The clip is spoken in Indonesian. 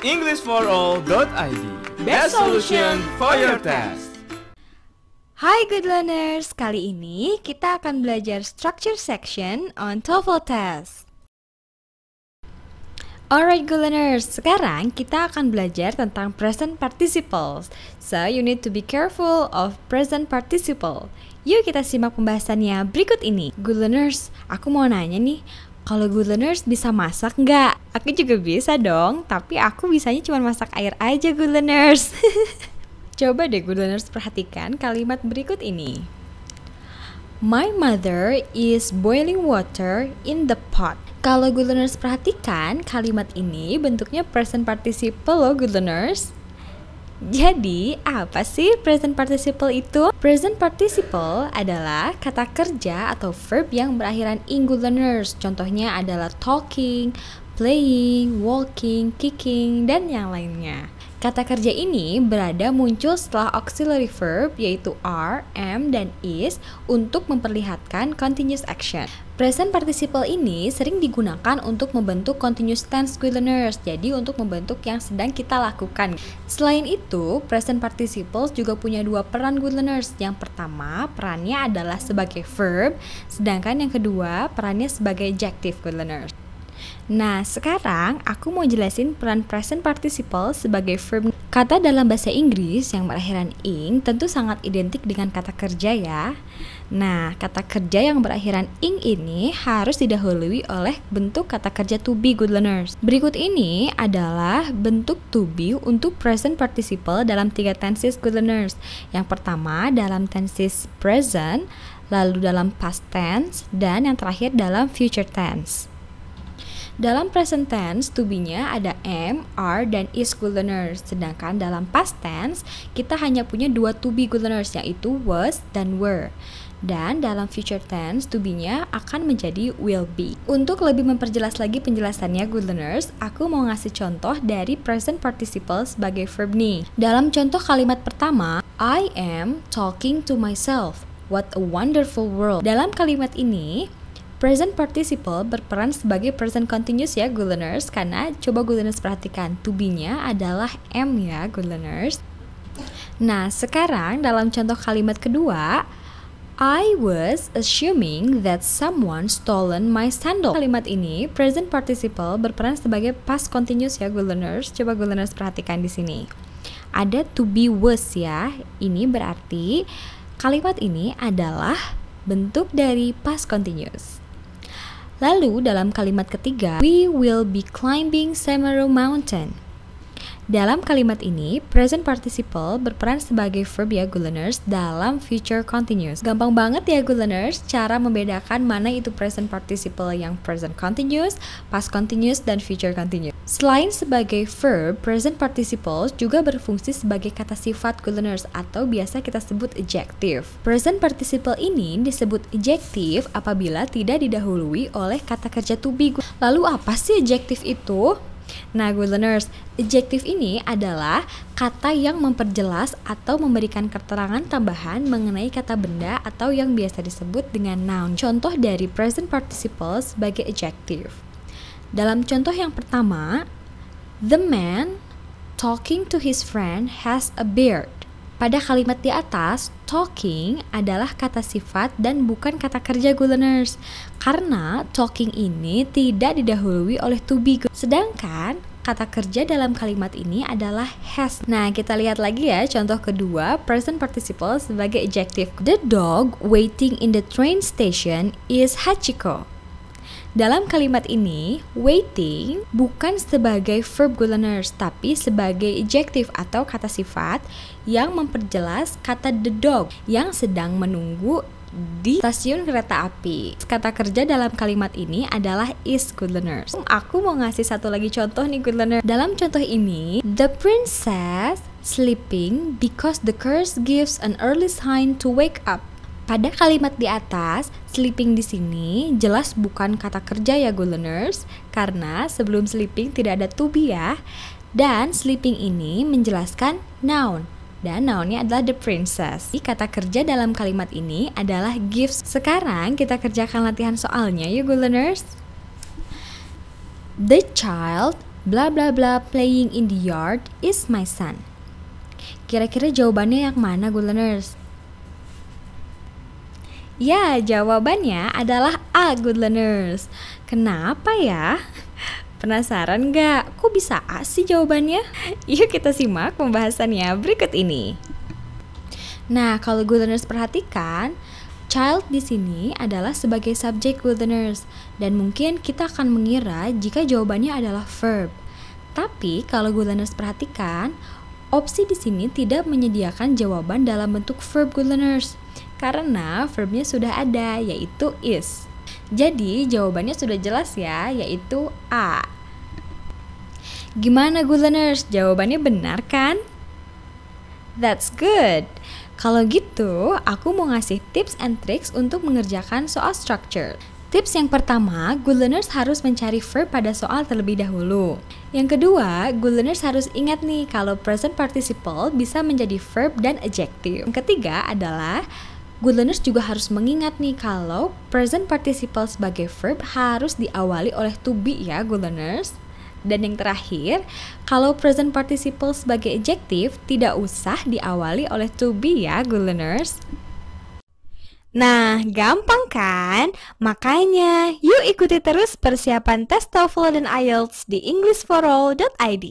Englishforall.id. Best solution for your test. Hai good learners, kali ini kita akan belajar structure section on TOEFL test. Alright good learners, sekarang kita akan belajar tentang present participles. So you need to be careful of present participle. Yuk kita simak pembahasannya berikut ini. Good learners, aku mau nanya nih, kalau good learners bisa masak nggak? Aku juga bisa dong, tapi aku bisanya cuma masak air aja good learners. Coba deh good learners perhatikan kalimat berikut ini. My mother is boiling water in the pot. Kalau good learners perhatikan, kalimat ini bentuknya present participle loh good learners. Jadi, apa sih present participle itu? Present participle adalah kata kerja atau verb yang berakhiran ing good learners. Contohnya adalah talking, playing, walking, kicking, dan yang lainnya. Kata kerja ini berada muncul setelah auxiliary verb yaitu are, am, dan is untuk memperlihatkan continuous action. Present participle ini sering digunakan untuk membentuk continuous tense good learners, jadi untuk membentuk yang sedang kita lakukan. Selain itu, present participles juga punya dua peran good learners. Yang pertama, perannya adalah sebagai verb, sedangkan yang kedua, perannya sebagai adjective good learners. Nah, sekarang aku mau jelasin peran present participle sebagai verb. Kata dalam bahasa Inggris yang berakhiran ing tentu sangat identik dengan kata kerja ya. Nah, kata kerja yang berakhiran ing ini harus didahului oleh bentuk kata kerja to be good learners. Berikut ini adalah bentuk to be untuk present participle dalam 3 tenses good learners. Yang pertama dalam tenses present, lalu dalam past tense, dan yang terakhir dalam future tense. Dalam present tense, to be-nya ada am, are, dan is good learners. Sedangkan dalam past tense, kita hanya punya 2 to be good learners, yaitu was dan were. Dan dalam future tense, to be-nya akan menjadi will be. Untuk lebih memperjelas lagi penjelasannya good learners, aku mau ngasih contoh dari present participle sebagai verb nih. Dalam contoh kalimat pertama, I am talking to myself. What a wonderful world. Dalam kalimat ini, present participle berperan sebagai present continuous ya good learners, karena coba good learners perhatikan to be-nya adalah am ya good learners. Nah, sekarang dalam contoh kalimat kedua, I was assuming that someone stolen my sandal. Kalimat ini present participle berperan sebagai past continuous ya good learners. Coba good learners perhatikan di sini. Ada to be was ya. Ini berarti kalimat ini adalah bentuk dari past continuous. Lalu dalam kalimat ketiga, we will be climbing Semeru Mountain. Dalam kalimat ini, present participle berperan sebagai verb ya good learners dalam future continuous. Gampang banget ya good learners cara membedakan mana itu present participle yang present continuous, past continuous, dan future continuous. Selain sebagai verb, present participle juga berfungsi sebagai kata sifat good learners atau biasa kita sebut adjective. Present participle ini disebut adjective apabila tidak didahului oleh kata kerja to be. Lalu apa sih adjective itu? Nah, good learners, adjective ini adalah kata yang memperjelas atau memberikan keterangan tambahan mengenai kata benda atau yang biasa disebut dengan noun. Contoh dari present participle sebagai adjective. Dalam contoh yang pertama, the man talking to his friend has a beard. Pada kalimat di atas, talking adalah kata sifat dan bukan kata kerja good learners. Karena talking ini tidak didahului oleh to be. Sedangkan kata kerja dalam kalimat ini adalah has. Nah, kita lihat lagi ya contoh kedua, present participle sebagai adjective. The dog waiting in the train station is Hachiko. Dalam kalimat ini, waiting bukan sebagai verb good learners, tapi sebagai adjective atau kata sifat yang memperjelas kata the dog yang sedang menunggu di stasiun kereta api. Kata kerja dalam kalimat ini adalah is good learners. Aku mau ngasih satu lagi contoh nih good learners. Dalam contoh ini, the princess sleeping because the curse gives an early sign to wake up. Pada kalimat di atas, sleeping di sini jelas bukan kata kerja ya good learners, karena sebelum sleeping tidak ada to be ya. Dan sleeping ini menjelaskan noun, dan nounnya adalah the princess. Kata kerja dalam kalimat ini adalah gives. Sekarang kita kerjakan latihan soalnya yuk good learners. The child Blah blah blah playing in the yard is my son. Kira-kira jawabannya yang mana, good learners? Ya, jawabannya adalah A, good learners. Kenapa ya? Penasaran nggak? Kok bisa A sih jawabannya? Yuk kita simak pembahasannya berikut ini. Nah, kalau good learners perhatikan, child di sini adalah sebagai subjek, good learners, dan mungkin kita akan mengira jika jawabannya adalah verb. Tapi kalau good learners perhatikan, opsi di sini tidak menyediakan jawaban dalam bentuk verb, good learners, karena verbnya sudah ada, yaitu is. Jadi jawabannya sudah jelas ya, yaitu A. Gimana good learners? Jawabannya benar kan? That's good. Kalau gitu, aku mau ngasih tips and tricks untuk mengerjakan soal structure. Tips yang pertama, good learners harus mencari verb pada soal terlebih dahulu. Yang kedua, good learners harus ingat nih kalau present participle bisa menjadi verb dan adjective. Yang ketiga adalah good learners juga harus mengingat nih kalau present participle sebagai verb harus diawali oleh to be ya, good learners. Dan yang terakhir, kalau present participle sebagai adjective tidak usah diawali oleh to be ya, good learners. Nah, gampang kan? Makanya, yuk ikuti terus persiapan tes TOEFL dan IELTS di englishforall.id.